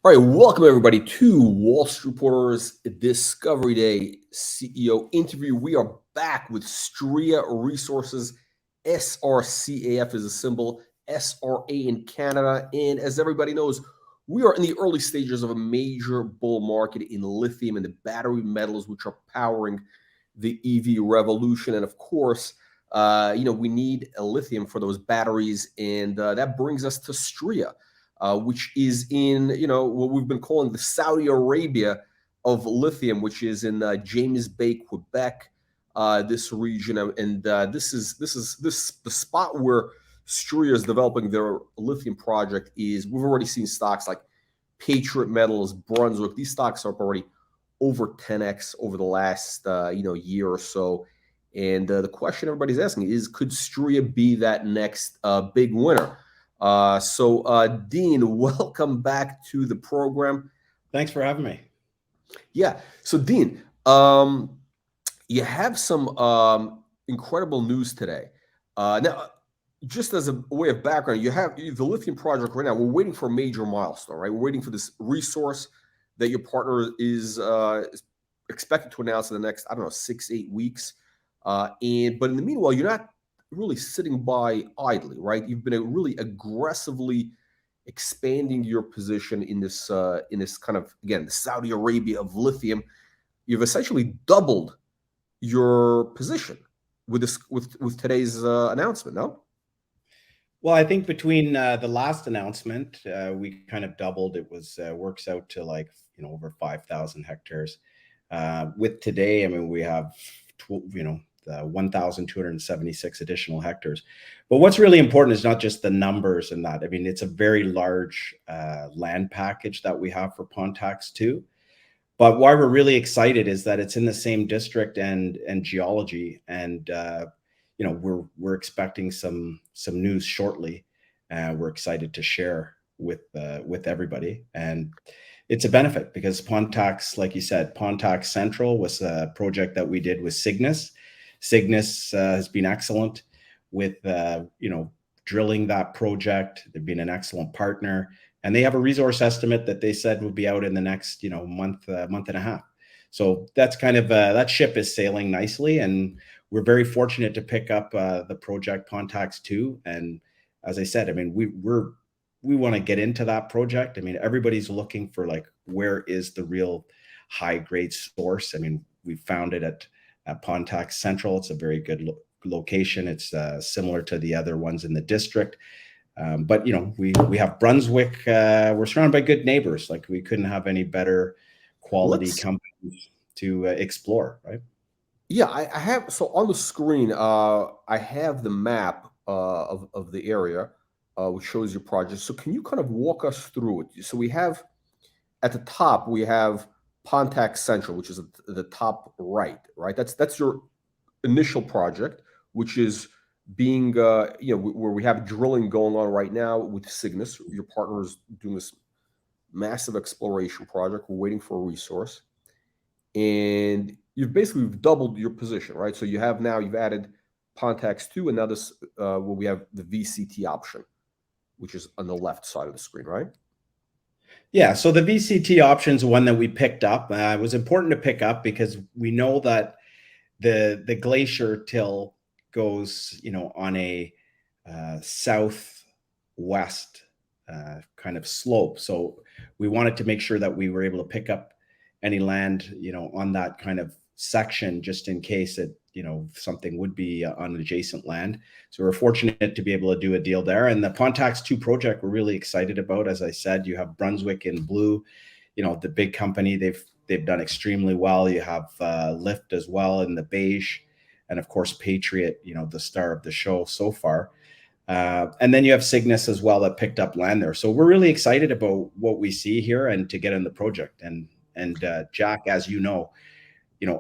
All right, welcome everybody to Wall Street Reporter's Discovery Day CEO interview. We are back with Stria Resources. SRCAF is a symbol, SRA in Canada. And as everybody knows, we are in the early stages of a major bull market in lithium and the battery metals, which are powering the EV revolution. And of course, we need a lithium for those batteries. And that brings us to Stria. Which is in, what we've been calling the Saudi Arabia of lithium, which is in James Bay, Quebec, this region. And this is the spot where Stria is developing their lithium project is. We've already seen stocks like Patriot Metals, Brunswick. These stocks are up already over 10x over the last, year or so. And the question everybody's asking is, could Stria be that next big winner? Dean, welcome back to the program. Thanks for having me. Yeah. So, Dean, you have some incredible news today. Now, just as a way of background, you have the lithium project right now. We're waiting for a major milestone, right? We're waiting for this resource that your partner is expected to announce in the next, 6-8 weeks. But in the meanwhile, you're not really sitting by idly, right? You've been really aggressively expanding your position in this kind of, again, the Saudi Arabia of lithium. You've essentially doubled your position with this with today's announcement. No? Well, I think between the last announcement, we kind of doubled. It was works out to over 5,000 hectares. With today, I mean, we have 1,276 additional hectares. But what's really important is not just the numbers and that. I mean, it's a very large land package that we have for Pontax 2. But why we're really excited is that it's in the same district and geology, and we're expecting some news shortly. We're excited to share with everybody, and it's a benefit because Pontax, like you said, Pontax Central was a project that we did with Cygnus. Cygnus has been excellent with drilling that project. They've been an excellent partner, and they have a resource estimate that they said will be out in the next month and a half. So that's kind of that ship is sailing nicely, and we're very fortunate to pick up the project Pontax 2. And as I said, I mean, we want to get into that project. I mean, everybody's looking for where is the real high grade source. I mean, we found it at Pontax Central. It's a very good location. It's similar to the other ones in the district. But we have Brunswick. We're surrounded by good neighbors. We couldn't have any better quality companies to explore, right? Yeah, I have. So on the screen, I have the map of the area, which shows your project. So can you kind of walk us through it? So we have at the top, we have Pontax Central, which is at the top right? That's your initial project, which is being, where we have drilling going on right now with Cygnus. Your partner is doing this massive exploration project. We're waiting for a resource. And you've basically doubled your position, right? So you've added Pontax 2, and now this, where we have the VCT option, which is on the left side of the screen, right? Yeah, so the VCT option is one that we picked up. It was important to pick up because we know that the glacier till goes, on a southwest kind of slope. So we wanted to make sure that we were able to pick up any land, on that kind of section, just in case it, something would be on adjacent land. So we're fortunate to be able to do a deal there. And the Pontax 2 project, we're really excited about. As I said, you have Brunswick in blue, the big company. They've done extremely well. You have Lyft as well in the beige, and of course Patriot, the star of the show so far. And then you have Cygnus as well that picked up land there. So we're really excited about what we see here and to get in the project. And Jack, as you know,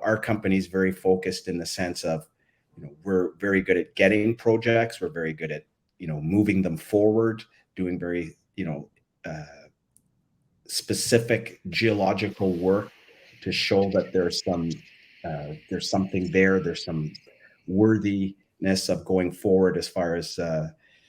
our company is very focused in the sense of, we're very good at getting projects. We're very good at, moving them forward, doing very, specific geological work to show that there's something there. There's some worthiness of going forward as far as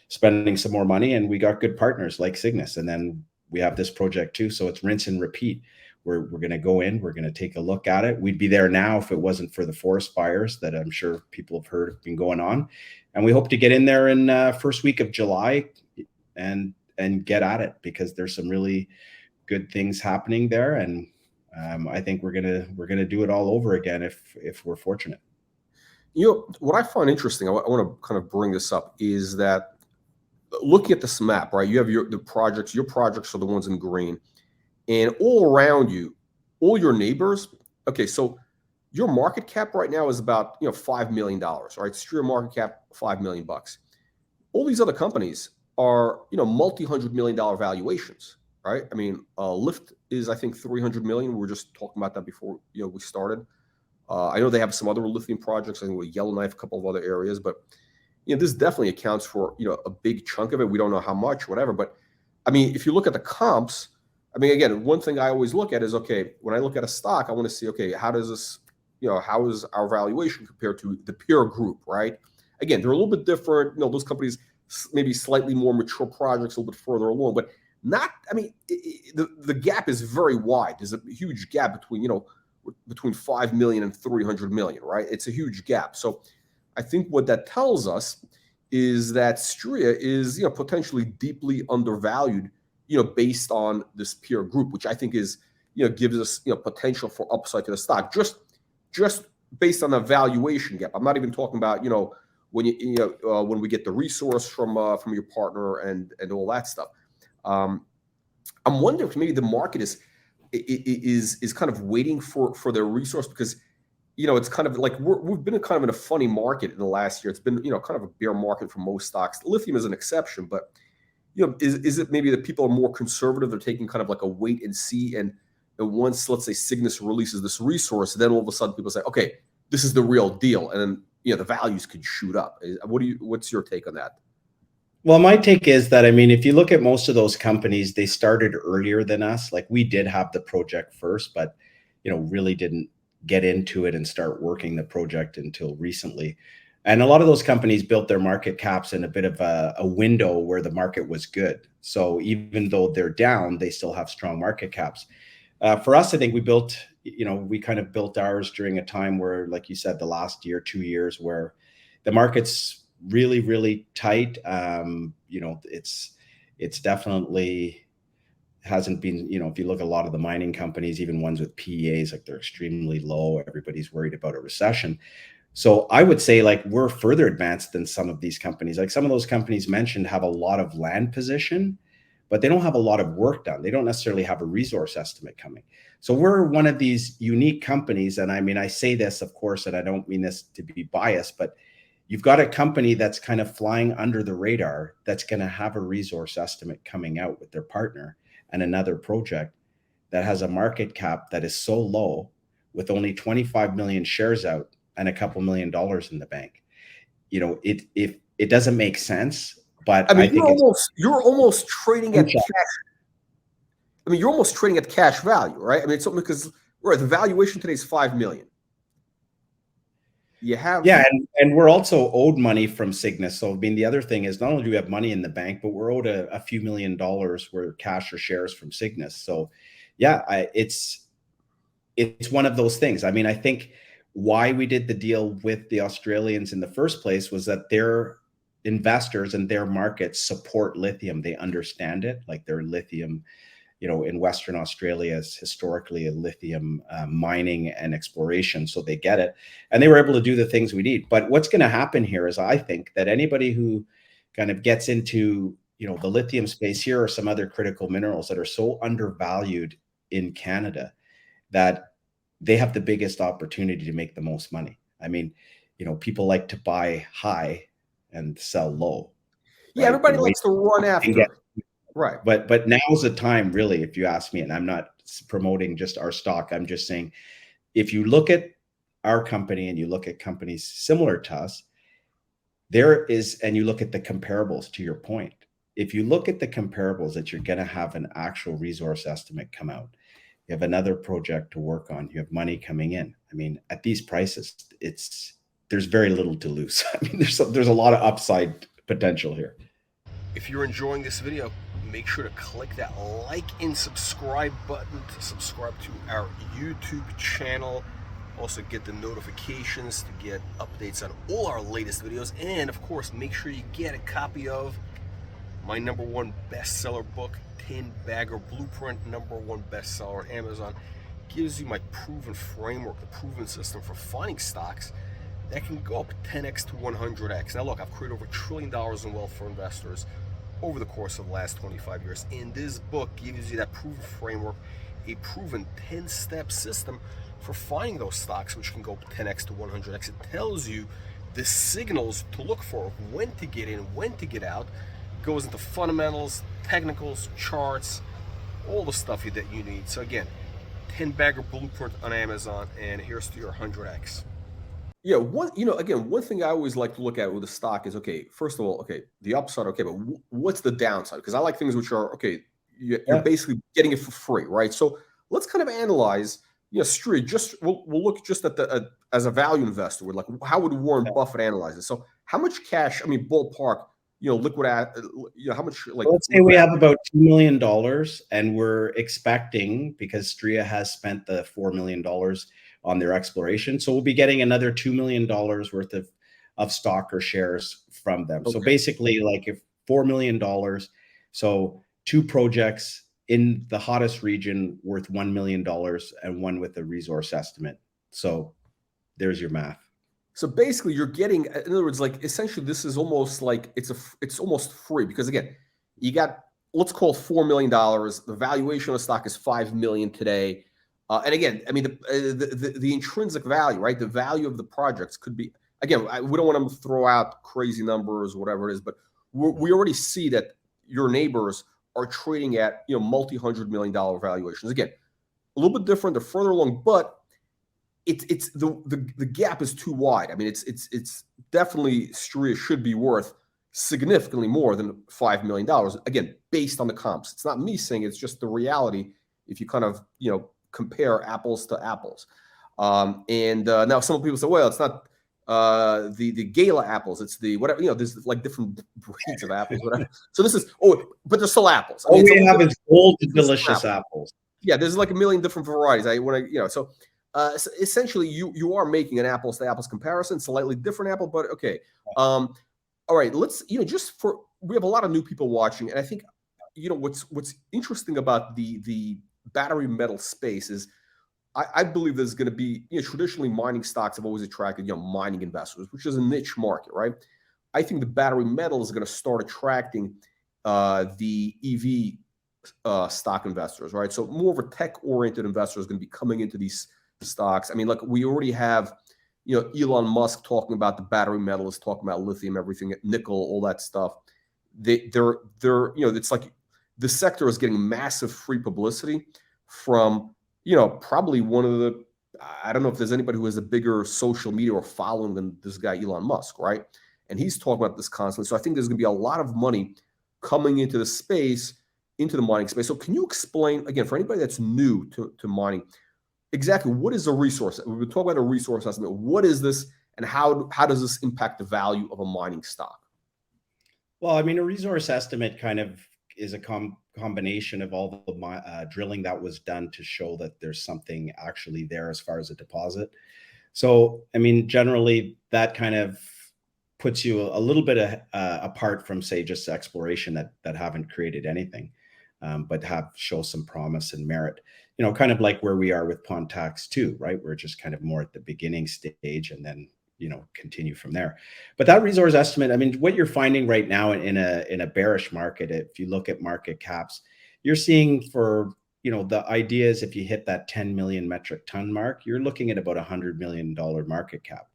spending some more money. And we got good partners like Cygnus. And then we have this project too. So it's rinse and repeat. We're going to go in, we're going to take a look at it. We'd be there now if it wasn't for the forest fires that I'm sure people have heard have been going on. And we hope to get in there in first week of July and get at it, because there's some really good things happening there. And I think we're gonna do it all over again if we're fortunate. You know, what I find interesting, I want to kind of bring this up, is that looking at this map, right? You have your projects are the ones in green, and all around you, all your neighbors. Okay, so your market cap right now is about $5 million, right? Stria market cap $5 million. All these other companies are multi-$100 million valuations, right? I mean, Lyft is, I think, 300 million. We were just talking about that before we started. I know they have some other lithium projects. I think with Yellowknife, a couple of other areas, but this definitely accounts for a big chunk of it. We don't know how much, whatever. But I mean, if you look at the comps, I mean, again, one thing I always look at is, okay, when I look at a stock, I want to see, okay, how does this, how is our valuation compared to the peer group, right? Again, they're a little bit different. Those companies maybe slightly more mature projects, a little bit further along, but not. I mean, the gap is very wide. There's a huge gap between 5 million and 300 million, right? It's a huge gap. So I think what that tells us is that Stria is, potentially deeply undervalued, based on this peer group, which I think is, gives us, potential for upside to the stock, just based on the valuation gap. I'm not even talking about, when we get the resource from your partner and all that stuff. I'm wondering if maybe the market is kind of waiting for their resource, because it's kind of like we've been kind of in a funny market in the last year. It's been kind of a bear market for most stocks. Lithium is an exception, but is it maybe that people are more conservative? They're taking kind of like a wait and see, and once, let's say, Cygnus releases this resource, then all of a sudden people say, okay, this is the real deal, and then the values could shoot up. What's your take on that? Well, my take is that, I mean, if you look at most of those companies, they started earlier than us. Like, we did have the project first, but really didn't get into it and start working the project until recently. And a lot of those companies built their market caps in a bit of a window where the market was good. So even though they're down, they still have strong market caps. For us, I think we kind of built ours during a time where, like you said, the last year, 2 years, where the market's really, really tight. It's definitely hasn't been, if you look at a lot of the mining companies, even ones with PEAs, like, they're extremely low. Everybody's worried about a recession. So I would say, like, we're further advanced than some of these companies. Like, some of those companies mentioned have a lot of land position, but they don't have a lot of work done. They don't necessarily have a resource estimate coming. So we're one of these unique companies. And I mean, I say this, of course, and I don't mean this to be biased, but you've got a company that's kind of flying under the radar that's going to have a resource estimate coming out with their partner, and another project that has a market cap that is so low, with only 25 million shares out and a couple $1 million in the bank. It doesn't make sense, but I mean, I think you're almost trading at cash. I mean, you're almost trading at cash value, right? I mean, it's something, because the valuation today is 5 million. And we're also owed money from Cygnus. So I mean, the other thing is, not only do we have money in the bank, but we're owed a few $1 million worth cash or shares from Cygnus. So yeah, it's one of those things. I mean, I think why we did the deal with the Australians in the first place was that their investors and their markets support lithium. They understand it. Like, their lithium, in Western Australia is historically a lithium mining and exploration. So they get it. And they were able to do the things we need. But what's going to happen here is, I think that anybody who kind of gets into, the lithium space, here are some other critical minerals that are so undervalued in Canada that they have the biggest opportunity to make the most money. I mean, people like to buy high and sell low. Yeah, right? Everybody likes to run after. Right. But now's the time, really, if you ask me, and I'm not promoting just our stock. I'm just saying, if you look at our company and you look at companies similar to us, and you look at the comparables, to your point, if you look at the comparables, that you're going to have an actual resource estimate come out. You have another project to work on. You have money coming in. I mean, at these prices, there's very little to lose. I mean, there's a lot of upside potential here. If you're enjoying this video, make sure to click that like and subscribe button to subscribe to our YouTube channel. Also get the notifications to get updates on all our latest videos. And of course, make sure you get a copy of my #1 bestseller book, 10 Bagger Blueprint, #1 bestseller on Amazon. Gives you my proven framework, the proven system for finding stocks that can go up 10x to 100x. Now look, I've created over $1 trillion in wealth for investors over the course of the last 25 years. And this book gives you that proven framework, a proven 10-step system for finding those stocks which can go 10x to 100x. It tells you the signals to look for, when to get in, when to get out. It goes into fundamentals, technicals, charts, all the stuff that you need. So again, 10 Bagger Blueprint on Amazon, and here's to your 100x. Yeah, one thing I always like to look at with a stock is, okay, first of all, okay, the upside, okay, but what's the downside? Because I like things which are, okay, you're basically getting it for free, right? So let's kind of analyze, Stria, we'll look just at as a value investor, we're like, how would Warren Buffett analyze it? So how much cash, ballpark, liquid, how much, like, let's say we have about $2 million, and we're expecting, because Stria has spent the $4 million on their exploration, so we'll be getting another $2 million worth of stock or shares from them. Okay. So basically, like, if $4 million, so 2 projects in the hottest region worth $1 million and one with a resource estimate. So there's your math. So basically you're getting, in other words, like, essentially this is almost like it's almost free, because again, you got, let's call it $4 million. The valuation of the stock is $5 million today. And again, the intrinsic value, right? The value of the projects could be, again, we don't want to throw out crazy numbers, whatever it is, but we already see that your neighbors are trading at, multi-$100 million valuations. Again, a little bit different, they're further along, but it's the gap is too wide. It's definitely, Stria should be worth significantly more than $5 million. Again, based on the comps. It's not me saying, it's just the reality if you kind of, compare apples to apples. Now some people say, well, it's not the Gala apples, it's the whatever, there's like different breeds of apples, whatever. So this is, but they're still apples. All we have is old delicious apples. Yeah, there's like a million different varieties. So essentially you are making an apples to apples comparison, slightly different apple, but okay. All right, let's, we have a lot of new people watching, and I think, what's interesting about the battery metal space is, I believe there's going to be, traditionally mining stocks have always attracted, mining investors, which is a niche market, right? I think the battery metal is going to start attracting the EV stock investors, right? So more of a tech-oriented investor is going to be coming into these stocks. Like, we already have, Elon Musk talking about the battery metals, talking about lithium, everything, nickel, all that stuff. They're it's like the sector is getting massive free publicity from, probably one of the, I don't know if there's anybody who has a bigger social media or following than this guy, Elon Musk, right? And he's talking about this constantly. So I think there's going to be a lot of money coming into the space, into the mining space. So can you explain, again, for anybody that's new to mining, exactly what is a resource? We've been talking about a resource estimate. What is this, and how does this impact the value of a mining stock? Well, a resource estimate kind of is a combination of all the drilling that was done to show that there's something actually there as far as a deposit. So, generally that kind of puts you a little bit apart from, say, just exploration that haven't created anything, but show some promise and merit. Kind of like where we are with Pontax too, right? We're just kind of more at the beginning stage, and then continue from there. But that resource estimate, what you're finding right now in a bearish market, if you look at market caps, you're seeing for, the idea is if you hit that 10 million metric ton mark, you're looking at about $100 million market cap.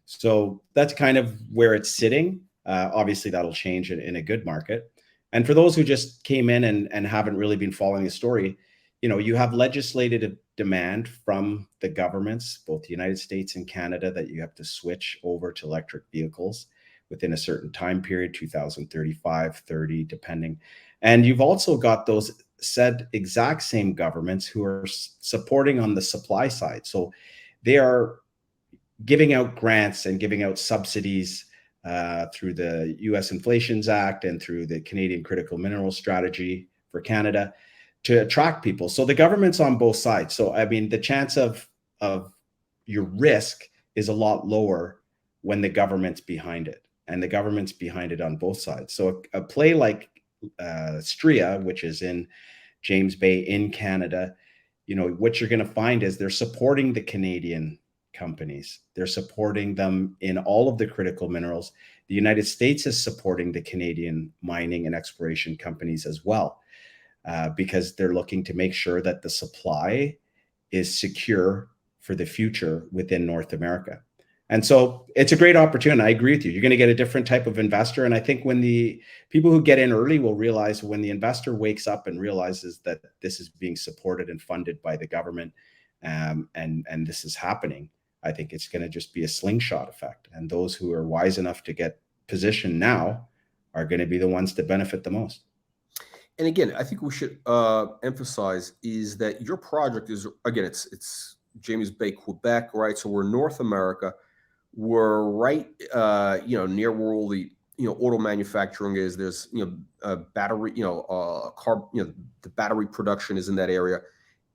So that's kind of where it's sitting. Obviously that'll change in a good market. And for those who just came in and haven't really been following the story, you have legislative demand from the governments, both the United States and Canada, that you have to switch over to electric vehicles within a certain time period, 2035, 30, depending. And you've also got those said exact same governments who are supporting on the supply side. So they are giving out grants and giving out subsidies through the U.S. Inflation Act and through the Canadian Critical Mineral Strategy for Canada to attract people. So the government's on both sides. So I mean, the chance of your risk is a lot lower when the government's behind it, and the government's behind it on both sides. So a play like Stria, which is in James Bay in Canada, you know, what you're going to find is they're supporting the Canadian companies. They're supporting them in all of the critical minerals. The United States is supporting the Canadian mining and exploration companies as well, because they're looking to make sure that the supply is secure for the future within North America. And so it's a great opportunity. I agree with you. You're going to get a different type of investor. And I think when the people who get in early will realize, when the investor wakes up and realizes that this is being supported and funded by the government, and this is happening, I think it's going to just be a slingshot effect. And those who are wise enough to get positioned now are going to be the ones that benefit the most. And again, I think we should emphasize is that your project is, again, it's James Bay, Quebec, right? So we're North America. We're right, near where all the, auto manufacturing is. There's, battery, the battery production is in that area.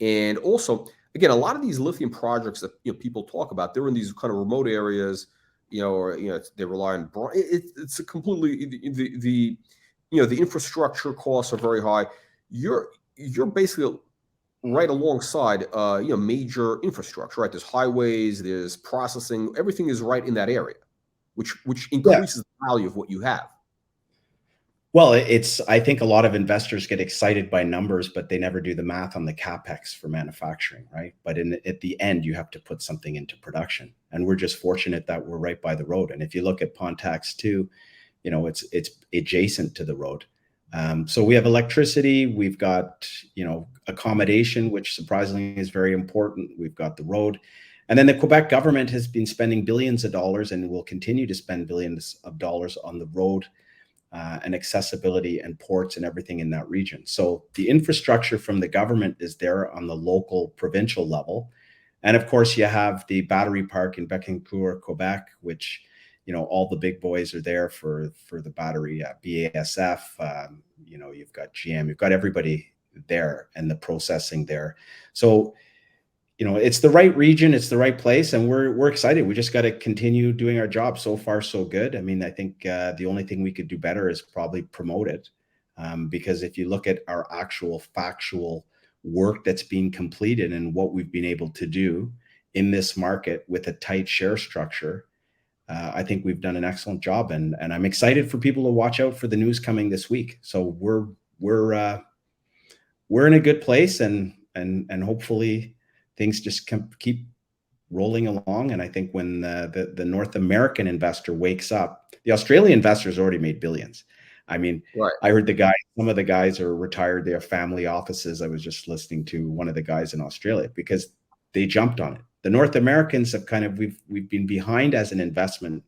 And also, again, a lot of these lithium projects that, people talk about, they're in these kind of remote areas, they rely on, it's a completely, the infrastructure costs are very high. You're basically right alongside, major infrastructure, right? There's highways, there's processing, everything is right in that area, which increases the value of what you have. Well, I think a lot of investors get excited by numbers, but they never do the math on the capex for manufacturing, right? But at the end, you have to put something into production. And we're just fortunate that we're right by the road. And if you look at Pontax too, it's adjacent to the road. So we have electricity, we've got, accommodation, which surprisingly is very important. We've got the road. And then the Quebec government has been spending billions of dollars and will continue to spend billions of dollars on the road and accessibility and ports and everything in that region. So the infrastructure from the government is there on the local, provincial level. And of course, you have the battery park in Bécancour, Quebec, which, all the big boys are there for the battery, BASF, you've got GM, you've got everybody there and the processing there. So, it's the right region, it's the right place, and we're excited. We just got to continue doing our job. So far, so good. I mean, I think the only thing we could do better is probably promote it, because if you look at our actual factual work that's being completed and what we've been able to do in this market with a tight share structure, I think we've done an excellent job, and I'm excited for people to watch out for the news coming this week. So we're in a good place, and hopefully things just keep rolling along. And I think when the North American investor wakes up, the Australian investors already made billions. I mean, right. I heard some of the guys are retired. They have family offices. I was just listening to one of the guys in Australia because they jumped on it. The North Americans have we've been behind as an investment,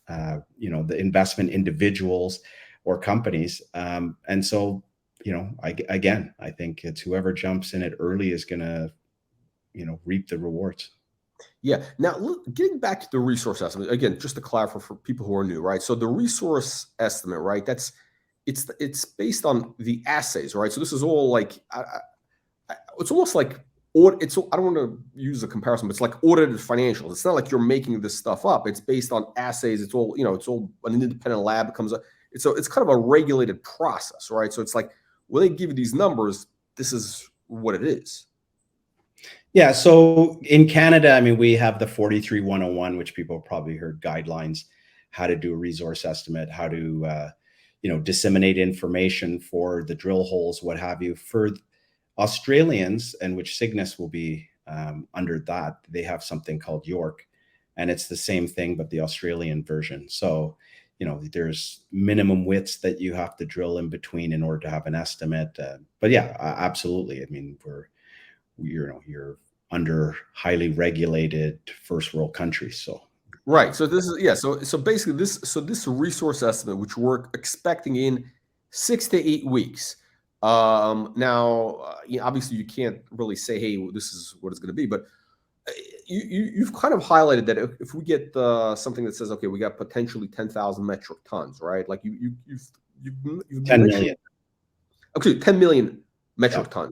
the investment individuals or companies. And so, I think it's whoever jumps in it early is going to, reap the rewards. Yeah. Now, getting back to the resource estimate, again, just to clarify for people who are new, right? So the resource estimate, right? It's based on the assays, right? So this is all like, it's almost like, I don't want to use a comparison, but it's like audited financials. It's not like you're making this stuff up. It's based on assays. It's all, it's all an independent lab comes up. It's kind of a regulated process, right? So it's like, when they give you these numbers, this is what it is. Yeah. So in Canada, I mean, we have the 43-101, which people have probably heard, guidelines, how to do a resource estimate, how to, disseminate information for the drill holes, what have you. For Australians, and which Cygnus will be under that, they have something called York, and it's the same thing, but the Australian version. So, there's minimum widths that you have to drill in between in order to have an estimate. But yeah, absolutely. I mean, you're under highly regulated first world countries. So right. So this is So basically, this resource estimate, which we're expecting in 6 to 8 weeks. Now, obviously, you can't really say, "Hey, this is what it's going to be," but you've kind of highlighted that if we get something that says, okay, we got potentially 10,000 metric tons, right? Like you've 10 mentioned, million. okay, 10 million metric Yeah.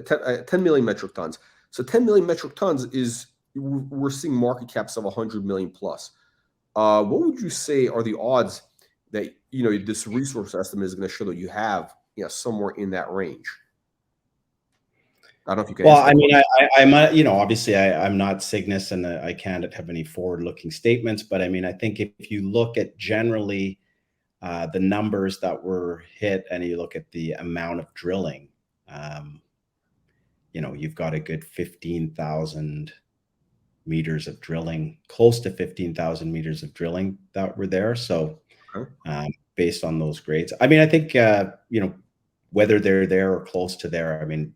tons, 10 million metric tons. So 10 million metric tons is, we're seeing market caps of 100 million plus. What would you say are the odds that, this resource estimate is going to show that you have, somewhere in that range? I don't know if you can Well, answer that I mean, question. I'm obviously I'm not Cygnus and I can't have any forward-looking statements, but I mean, I think if you look at generally the numbers that were hit and you look at the amount of drilling, you've got a good 15,000 meters of drilling, close to 15,000 meters of drilling that were there. So Okay. based on those grades, I mean, I think, whether they're there or close to there, I mean,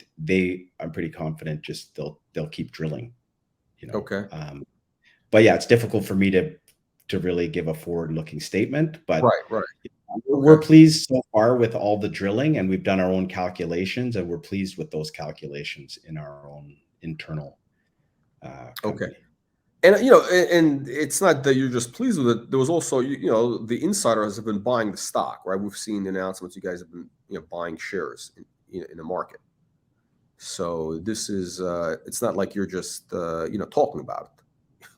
I'm pretty confident just they'll keep drilling, Okay. But yeah, it's difficult for me to really give a forward-looking statement, but Right. Right. we're Okay. pleased so far with all the drilling, and we've done our own calculations, and we're pleased with those calculations in our own internal Okay. company. And and it's not that you're just pleased with it. There was also, the insiders have been buying the stock, right? We've seen announcements. You guys have been, buying shares in the market. So this is, it's not like you're just, talking about it.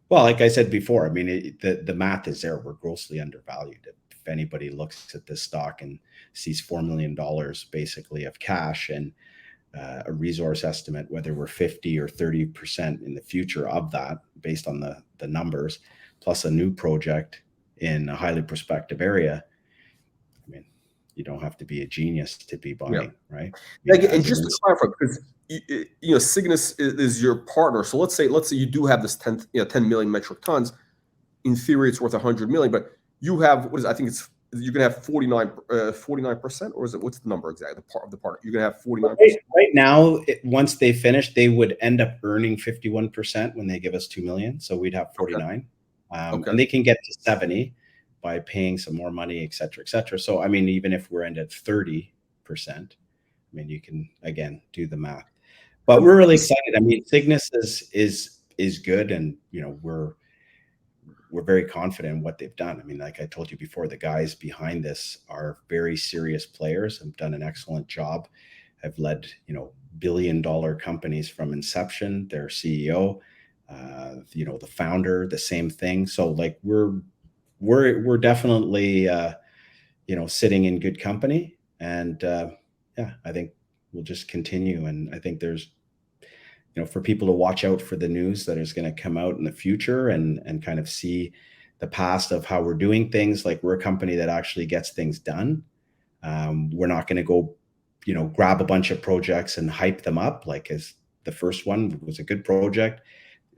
Well, like I said before, I mean, the math is there. We're grossly undervalued. If anybody looks at this stock and sees $4 million basically of cash and a resource estimate, whether we're 50 or 30% in the future of that, based on the numbers, plus a new project in a highly prospective area, I mean, you don't have to be a genius to be Yeah. buying, right? I mean, And as just an to clarify, because Cygnus is your partner. So let's say you do have this 10 million metric tons. In theory, it's worth 100 million, but you have, I think you're gonna have 49%, or is it, what's the number exactly? The partner, you're gonna have 49%. Right now, once they finish, they would end up earning 51% when they give us 2 million. So we'd have 49, Okay. and they can get to 70 by paying some more money, et cetera, et cetera. So, I mean, even if we're end at 30%, I mean, you can again do the math. But we're really excited. I mean, Cygnus is good, and we're very confident in what they've done. I mean, like I told you before, the guys behind this are very serious players, have done an excellent job, have led, billion-dollar companies from inception, their CEO, the founder, the same thing. So like we're definitely, sitting in good company, and yeah, I think we'll just continue. And I think there's, for people to watch out for the news that is going to come out in the future and kind of see the past of how we're doing things. Like, we're a company that actually gets things done. We're not going to go, grab a bunch of projects and hype them up. Like, as the first one was a good project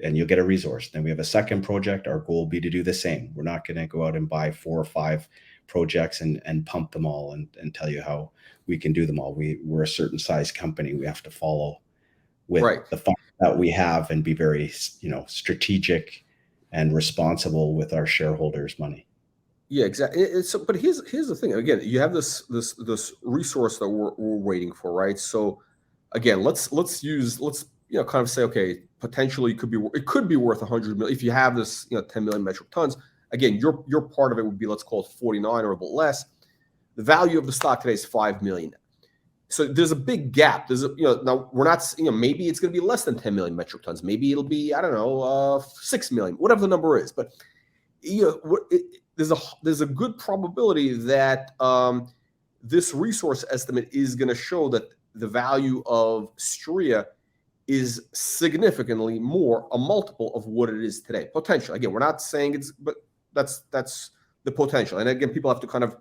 and you'll get a resource. Then we have a second project. Our goal will be to do the same. We're not going to go out and buy 4 or 5 projects and pump them all and tell you how we can do them all. We're a certain size company. We have to follow with Right. the funds that we have and be very, strategic and responsible with our shareholders' money. Yeah, exactly. So, but here's the thing. Again, you have this resource that we're waiting for, right? So, again, let's kind of say, okay, potentially it could be worth 100 million if you have this 10 million metric tons. Again, your part of it would be, let's call it 49 or a bit less. The value of the stock today is 5 million. So there's a big gap. Now we're not, maybe it's going to be less than 10 million metric tons. Maybe it'll be, I don't know, 6 million, whatever the number is. But there's a good probability that this resource estimate is going to show that the value of Stria is significantly more, a multiple of what it is today. Potential. Again, we're not saying but that's the potential. And again, people have to kind of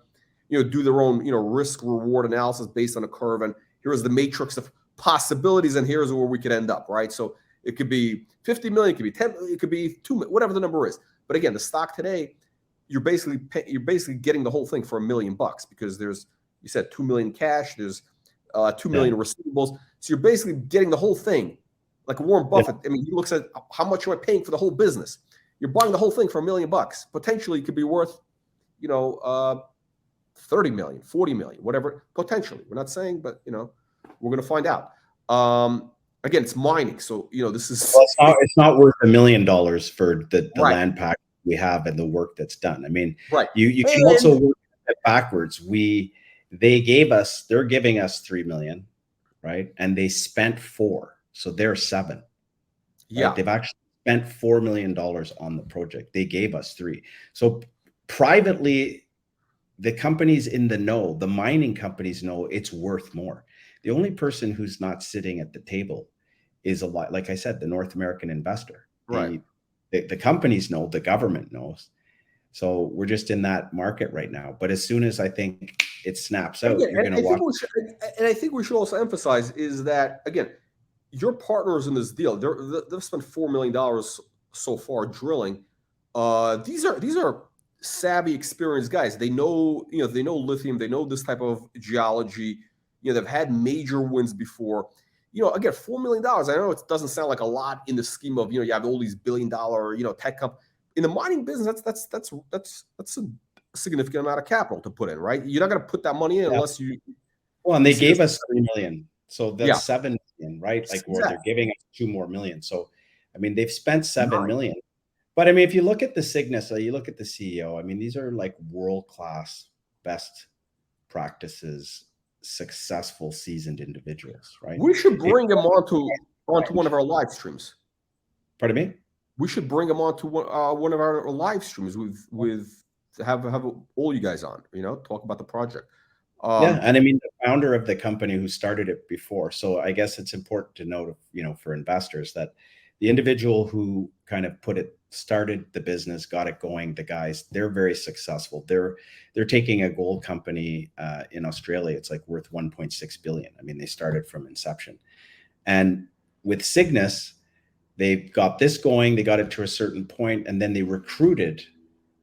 do their own risk reward analysis based on a curve. And here is the matrix of possibilities, and here's where we could end up. Right. So it could be 50 million, it could be 10, it could be 2 million, whatever the number is. But again, the stock today, you're basically getting the whole thing for $1 million, because you said 2 million cash, there's 2 million receivables. So you're basically getting the whole thing, like Warren Buffett. I mean, he looks at how much am I paying for the whole business. You're buying the whole thing for $1 million. Potentially, it could be worth, 30 million, 40 million, whatever. Potentially, we're not saying, but we're going to find out. again, it's mining. So, this is Well, it's not worth $1 million for the right, land pack we have and the work that's done. I mean, right. you can And also work it backwards. They're giving us 3 million, right? And they spent 4, so they're 7, right? yeah, They've actually spent $4 million on the project. They gave us 3. So privately, the companies in the know, the mining companies know it's worth more. The only person who's not sitting at the table is a lot, like I said, the North American investor. right. The companies know, the government knows. So we're just in that market right now. But as soon as I think it snaps And out, again, you're going to watch. I think we should also emphasize is that again, your partners in this deal, they've spent $4 million so far drilling. These are savvy, experienced guys. They know, they know lithium, they know this type of geology. They've had major wins before. Again, $4 million. I know it doesn't sound like a lot in the scheme of, you have all these billion-dollar, tech companies. In the mining business, that's a significant amount of capital to put in, right? You're not going to put that money in Yeah. unless you Well, and they see this. gave us 3 million. So Yeah, that's 7 million, right? Like, or they're exactly. giving us 2 more million. So, I mean, they've spent 7 Nine. million. But I mean, if you look at the Cygnus, you look at the CEO, I mean, these are like world-class, best practices, successful, seasoned individuals, right? We should They, bring him onto one of our live streams. pardon me? We should bring him onto one of our live streams with have all you guys on. Talk about the project. Yeah, and I mean the founder of the company who started it before. So I guess it's important to note, for investors that the individual who kind of started the business, got it going, the guys, they're very successful. They're taking a gold company in Australia. It's like worth 1.6 billion. I mean, they started from inception. And with Cygnus, they got this going, they got it to a certain point, and then they recruited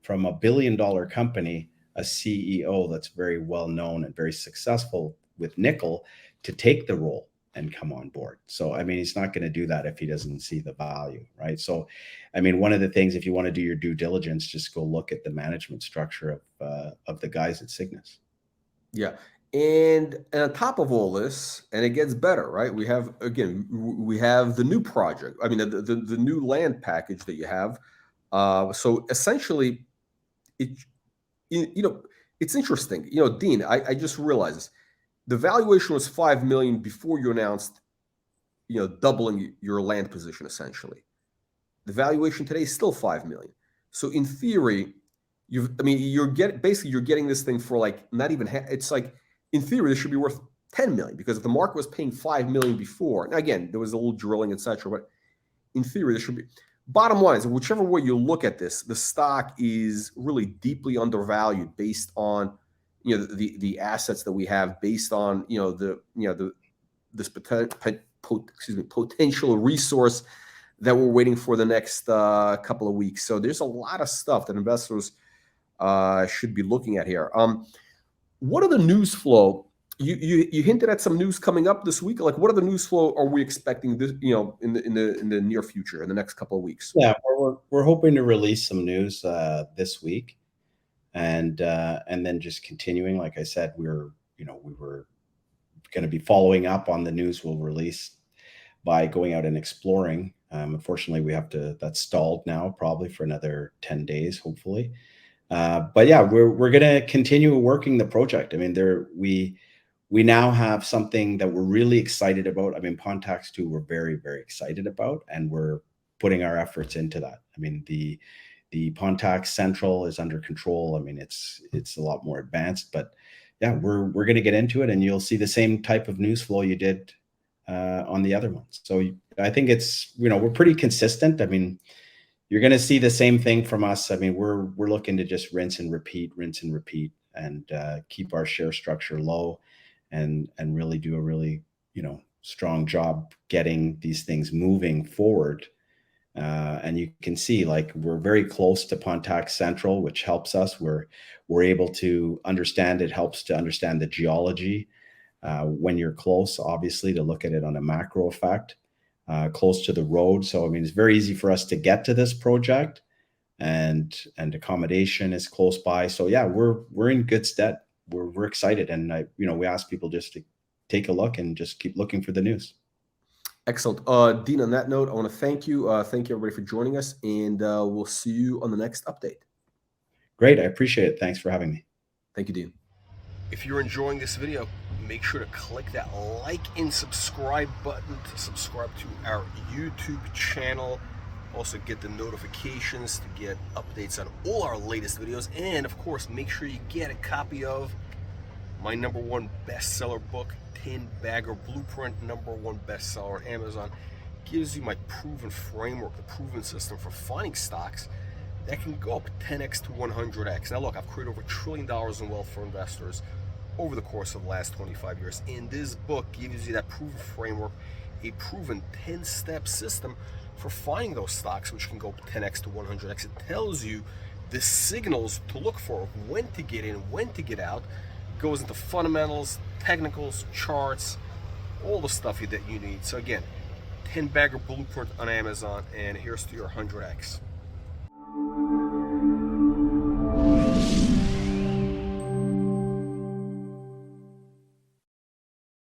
from $1 billion company a CEO that's very well known and very successful with nickel to take the role and come on board. So, I mean, he's not going to do that if he doesn't see the value, right? So, I mean, one of the things, if you want to do your due diligence, just go look at the management structure of the guys at Cygnus. Yeah. And on top of all this, and it gets better, right? We have the new project. I mean, the new land package that you have. So essentially, it it's interesting. Dean, I just realized this. The valuation was 5 million before you announced, doubling your land position essentially. The valuation today is still 5 million. So in theory, you're getting this thing for like not even it's like in theory this should be worth 10 million because if the market was paying 5 million before, now again, there was a little drilling, etc. But in theory, this should be bottom line is whichever way you look at this, the stock is really deeply undervalued based on the assets that we have, based on this potential resource that we're waiting for the next couple of weeks. So there's a lot of stuff that investors should be looking at here. What are the news flow? You hinted at some news coming up this week. Like, what are the news flow are we expecting this, in the near future, in the next couple of weeks? Yeah, we're hoping to release some news this week, and then just continuing. Like I said, we were going to be following up on the news we'll release by going out and exploring. Unfortunately, that's stalled now, probably for another 10 days, hopefully. But yeah, we're going to continue working the project. I mean, we now have something that we're really excited about. I mean, Pontax 2, we're very, very excited about, and we're putting our efforts into that. I mean, the Pontax Central is under control. I mean, it's a lot more advanced, but yeah, we're going to get into it, and you'll see the same type of news flow you did on the other ones. So I think it's, we're pretty consistent. I mean, you're going to see the same thing from us. I mean, we're looking to just rinse and repeat, and keep our share structure low, and really do a really strong job getting these things moving forward. And you can see, like, we're very close to Pontax Central, which helps us. We're able to understand. It helps to understand the geology when you're close, obviously, to look at it on a macro effect, close to the road. So I mean, it's very easy for us to get to this project, and accommodation is close by. So yeah, we're in good stead. We're excited, and we ask people just to take a look and just keep looking for the news. Excellent. Dean, on that note, I want to thank you. Thank you, everybody, for joining us, and we'll see you on the next update. Great. I appreciate it. Thanks for having me. Thank you, Dean. If you're enjoying this video, make sure to click that like and subscribe button to subscribe to our YouTube channel. Also get the notifications to get updates on all our latest videos. And of course, make sure you get a copy of my #1 bestseller book, 10 Bagger Blueprint, #1 bestseller on Amazon. Gives you my proven framework, the proven system for finding stocks that can go up 10x to 100x. Now look, I've created over $1 trillion in wealth for investors over the course of the last 25 years. And this book gives you that proven framework, a proven 10-step system for finding those stocks which can go 10x to 100x. It tells you the signals to look for, when to get in, when to get out. It goes into fundamentals, technicals, charts, all the stuff that you need. So again, 10 Bagger Blueprint on Amazon, and here's to your 100x.